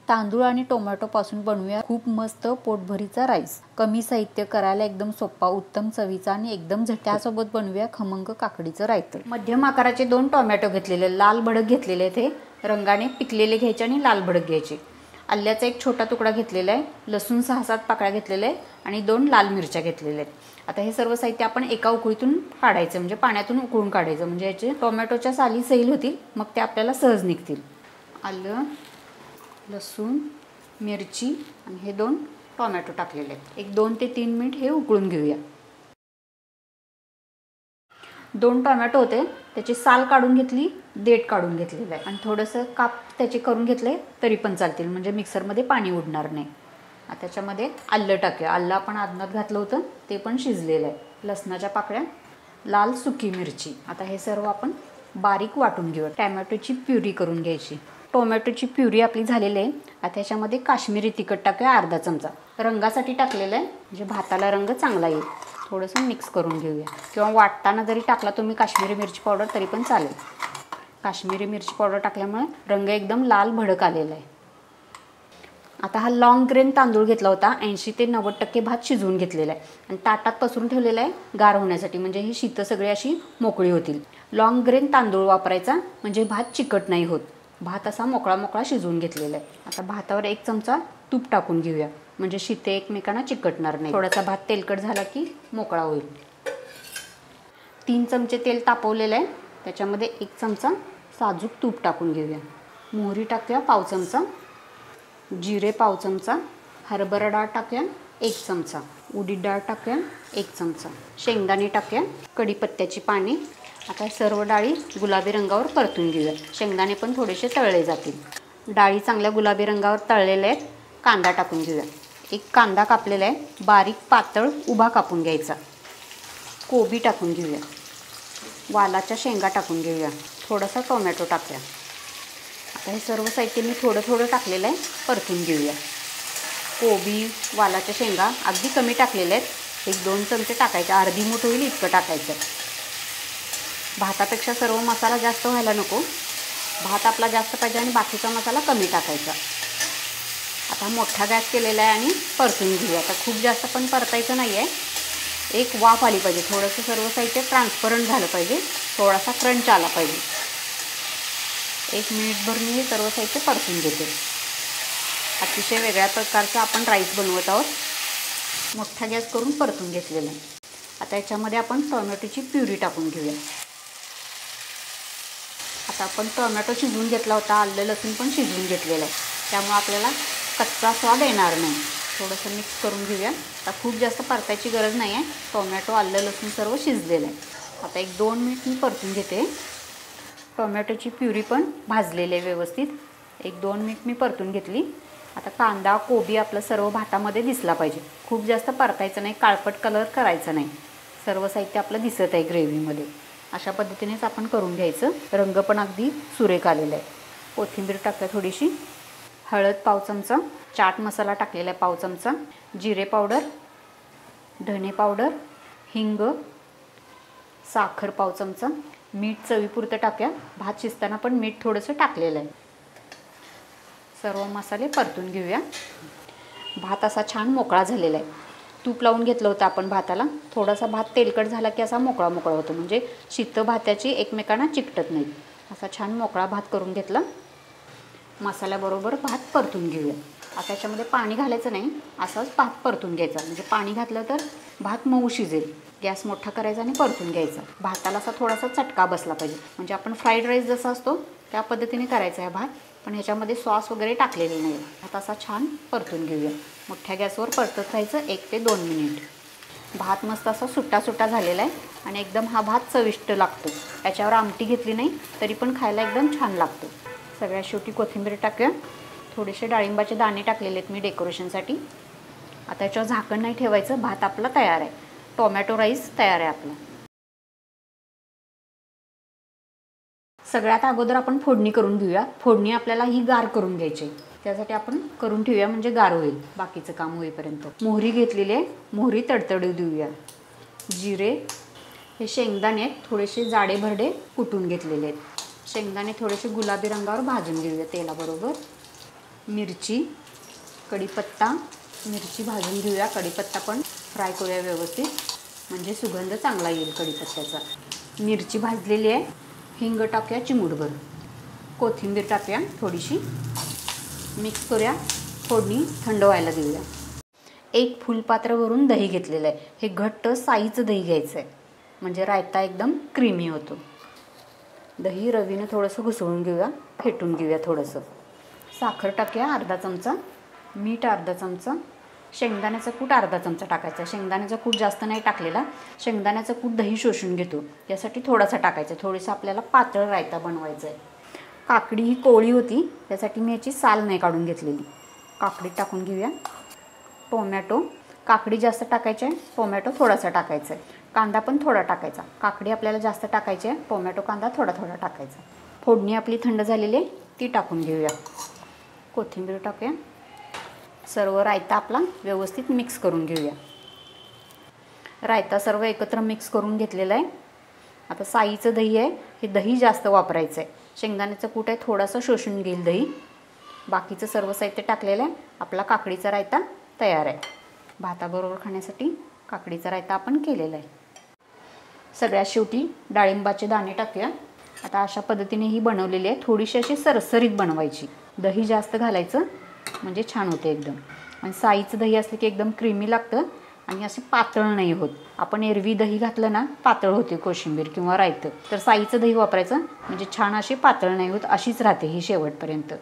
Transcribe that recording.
तांदूळ आणि टोमॅटो पासून बनवूया खूप मस्त पोटभरीचा राईस। कमी साहित्य, करायला एकदम सोपा, उत्तम चवीचा आणि एकदम झटपट। त्यासोबत बनवूया खमंग काकडीचं रायतं। मध्यम आकाराचे 2 टोमॅटो घेतलेले, लाल भडक घेतलेले, ते रंगाने पिकलेले घ्यायचे आणि लाल भडक घ्यायचे। आल्याचा एक छोटा तुकडा घेतलेला आहे, लसूण 6-7 पाकळ्या घेतलेले आहे आणि 2 लाल मिरच्या घेतलेल्या आहेत। आता हे सर्व साहित्य आपण एका उकळीतून काढायचं, म्हणजे पाण्यातून उकळून काढायचं, म्हणजे याचे टोमॅटोच्या साली सैल होतील, मग ते आपल्याला सहज निघतील। आलं, लसूण, मिरची आणि हे 2 टोमॅटो टाकलेले आहेत। एक 2 ते 3 मिनिट हे उकळून घेऊया। 2 टोमॅटो होते, त्याची साल काढून घेतली, देठ काढून घेतलेलं आहे आणि थोडंसं काप त्याचे करून घेतले तरी पण चालतील, म्हणजे मिक्सरमध्ये पाणी उडणार नाही। आता त्याच्यामध्ये आलं टाकूया। आलं आपण आदनात घातलं होतं, ते पण शिजलेलं आहे। लसणाच्या पाकळ्या, लाल सुकी मिरची। आता हे सर्व आपण बारीक वाटून घेऊया। टोमॅटोची प्युरी करून घ्यायची। टोमॅटोची प्युरी आपली झालेली आहे। आता त्याच्यामध्ये काश्मीरी तिखट टाकूया अर्धा चमचा, रंगासाठी टाकलेलं आहे, म्हणजे भाताला रंग चांगला येईल। थोडंसं मिक्स करून घेऊया, किंवा वाटताना जरी टाकला तुम्ही काश्मीरी मिरची पावडर तरी पण चालेल। काश्मीरी मिरची पावडर टाकल्यामुळे रंग एकदम लाल भडक आलेला आहे। आता हा लॉंग ग्रेन तांदूळ घेतला होता, 80 ते 90% भात शिजवून घेतलेला आहे आणि ताटात पसरून ठेवलेला आहे गार होण्यासाठी, म्हणजे ही शीतं सगळी अशी मोकळी होतील। लॉंग ग्रेन तांदूळ वापरायचा, म्हणजे भात चिकट नाही होत। भात असा मोकळा मोकळा शिजवून घेतलेला आहे। आता भातावर 1 चमचा तूप टाकून घेऊया, म्हणजे शीते एकमेकांना चिकटणार नाही। थोडासा भात तेलकट झाला की मोकळा होईल। 3 चमचे तेल तापवलेलं आहे, त्याच्यामध्ये 1 चमचा साजूक तूप टाकून घेऊया। मोहरी टाकूया 1/2 चमचा, जिरे 1/2 चमचा, हरभरा डाळ टाकूया 1 चमचा, उडीद डाळ टाकूया 1 चमचा, शेंगदाणे टाकूया, कढीपत्त्याची पाने। आता सर्व डाळी गुलाबी रंगावर परतून घेऊया। शेंगदाणे पण थोडेसे तळले जातील। डाळी चांगल्या गुलाबी रंगावर तळलेल्या आहेत। कांदा टाकून घेऊया। 1 कांदा कापलेला आहे, बारीक पातळ उभा कापून घ्यायचा। कोबी टाकून घेऊया। वालाच्या शेंगा टाकून घेऊया। थोडासा टोमॅटो टाकूया। आता हे सर्व साहित्य मी थोडं थोडं टाकलेलं आहे, परतून घेऊया। कोबी, वालाच्या शेंगा अगदी कमी टाकलेल्या आहेत, 1-2 चमचे टाकायचे, अर्धी मूठ होईल इतकं टाकायचं। भातापेक्षा सर्व मसाला जास्त व्हायला नको, भात आपला जास्त पाहिजे आणि बाकीचा मसाला कमी टाकायचा। आता मोठा गॅस केलेला आहे आणि परतून घेऊया। आता खूप जास्त पण परतायचं नाही आहे, एक वाफ आली पाहिजे, थोडंसं सर्व साहित्य ट्रान्सपरंट झालं पाहिजे, थोडासा क्रंच आला पाहिजे। 1 मिनिटभर मी हे सर्व साहित्य परतून घेते। अतिशय वेगळ्या प्रकारचा आपण राईस बनवत आहोत। मोठा गॅस करून परतून घेतलेला आहे। आता याच्यामध्ये आपण टोमॅटोची प्युरी टाकून घेऊया। आता आपण टोमॅटो शिजवून घेतला होता, आलं लसूण पण शिजवून घेतलेलं आहे, त्यामुळे आपल्याला कच्चा स्वाद येणार नाही। थोडंसं मिक्स करून घेऊया। आता खूप जास्त परतायची गरज नाही आहे, टोमॅटो, आलं लसूण सर्व शिजलेलं आहे। आता 1-2 मिनिट मी परतून घेते। टोमॅटोची प्युरी पण भाजलेली आहे व्यवस्थित, 1-2 मिनिट मी परतून घेतली। आता कांदा, कोबी आपलं सर्व भातामध्ये दिसला पाहिजे, खूप जास्त परतायचं नाही, काळपट कलर करायचा नाही। सर्व साहित्य आपलं दिसत आहे ग्रेव्हीमध्ये, अशा पद्धतीनेच आपण करून घ्यायचं। रंग पण अगदी सुरेख आलेला आहे। कोथिंबीर टाकूया थोडीशी, हळद 1/2 चमचा, चाट मसाला टाकलेला आहे 1/2 चमचा, जिरे पावडर, धणे पावडर, हिंग, साखर 1/2 चमचा, मीठ चवीपुरतं टाकूया। भात शिजताना पण मीठ थोडंसं टाकलेलं आहे। सर्व मसाले परतून घेऊया। भात असा छान मोकळा झालेला आहे, तूप लावून घेतलं होतं आपण भाताला, थोडासा भात तेलकट झाला की असा मोकळा मोकळा होतो, म्हणजे शीतं भाताची एकमेकांना चिकटत नाहीत। असा छान मोकळा भात करून घेतला। मसाल्याबरोबर भात परतून घेऊया। आता त्याच्यामध्ये पाणी घालायचं नाही, असाच भात परतून घ्यायचा, म्हणजे पाणी घातलं तर भात मऊ शिजेल। गॅस मोठा करायचा आणि परतून घ्यायचा। भाताला असा थोडासा चटका बसला पाहिजे, म्हणजे आपण फ्राईड राईस जसा असतो त्या पद्धतीने करायचा आहे भात, पण ह्याच्यामध्ये सॉस वगैरे टाकलेले नाही। भात असा छान परतून घेऊया। मोठ्या गॅसवर परतत राहायचं 1 ते 2 मिनिट। भात मस्त असा सुट्टा सुट्टा झालेला आहे आणि एकदम हा भात चविष्ट लागतो। याच्यावर आमटी घेतली नाही तरी पण खायला एकदम छान लागतो। सगळ्यात शेवटी कोथिंबीर टाकूया। थोडेसे डाळिंबाचे दाणे टाकलेले आहेत मी डेकोरेशनसाठी। आता याच्यावर झाकण नाही ठेवायचं, भात आपला तयार आहे। टोमॅटो राईस तयार आहे आपला। सगळ्यात अगोदर आपण फोडणी करून घेऊया। फोडणी आपल्याला ही गार करून घ्यायची, त्यासाठी आपण करून ठेवूया, म्हणजे गार होईल बाकीचं काम होईपर्यंत। मोहरी घेतलेली आहे, मोहरी तडतडू देऊया। जिरे, हे शेंगदाणे थोडेसे जाडे भरडे कुटून घेतलेले आहेत। शेंगदाणे थोडेसे गुलाबी रंगावर भाजून घेऊया तेलाबरोबर। मिरची, कढीपत्ता, मिरची भाजून घेऊया, कढीपत्ता पण फ्राय करूया व्यवस्थित, म्हणजे सुगंध चांगला येईल कढीपत्त्याचा. मिरची भाजलेली आहे. हिंग टाकूया चिमूटभर, कोथिंबीर टाकूया थोडीशी, मिक्स करूया. फोडणी थंड व्हायला देऊया. एक फुलपात्रावरून दही घेतलेलं आहे. हे घट्ट साईचं दही घ्यायचं आहे, म्हणजे रायता एकदम क्रीमी होतो. दही रवीनं थोडंसं घुसळून घेऊया, फेटून घेऊया थोडंसं. साखर टाकूया अर्धा चमचा, मीठ अर्धा चमचा, शेंगदाण्याचा कूट अर्धा चमचा टाकायचा. शेंगदाण्याचा कूट जास्त नाही टाकलेला, शेंगदाण्याचा कूट दही शोषून घेतो, यासाठी थोडासा टाकायचा. थोडंसं आपल्याला पातळ रायता बनवायचं आहे. काकडी ही कोवळी होती, त्यासाठी मी याची साल नाही काढून घेतलेली. काकडी टाकून घेऊया. टोमॅटो, काकडी जास्त टाकायची आहे, टोमॅटो थोडासा टाकायचा आहे. कांदा पण थोडा टाकायचा. काकडी आपल्याला जास्त टाकायची आहे, टोमॅटो कांदा थोडा थोडा टाकायचा. फोडणी आपली थंड झालेली आहे, ती टाकून घेऊया. कोथिंबीर टाकूया. सर्व रायता आपला व्यवस्थित मिक्स करून घेऊया. रायता सर्व एकत्र मिक्स करून घेतलेला आहे. आता साईचं दही आहे, हे दही जास्त वापरायचं आहे. शेंगदाण्याचं कूट आहे, थोडासा शोषून घेईल दही. बाकीचं सर्व साहित्य टाकलेलं आहे. आपला काकडीचा रायता तयार आहे. भाताबरोबर खाण्यासाठी काकडीचा रायता आपण केलेला आहे. सगळ्यात शेवटी डाळिंबाचे दाणे टाकूया. आता अशा पद्धतीने ही बनवलेली आहे. थोडीशी अशी सरसरीत बनवायची, दही जास्त घालायचं म्हणजे छान होते एकदम. आणि साईचं दही असलं की एकदम क्रीमी लागतं आणि असे पातळ नाही होत. आपण एरवी दही घातलं ना पातळ होते कोशिंबीर किंवा रायतं, तर साईचं दही वापरायचं म्हणजे छान अशी पातळ नाही होत, अशीच राहते ही शेवटपर्यंत.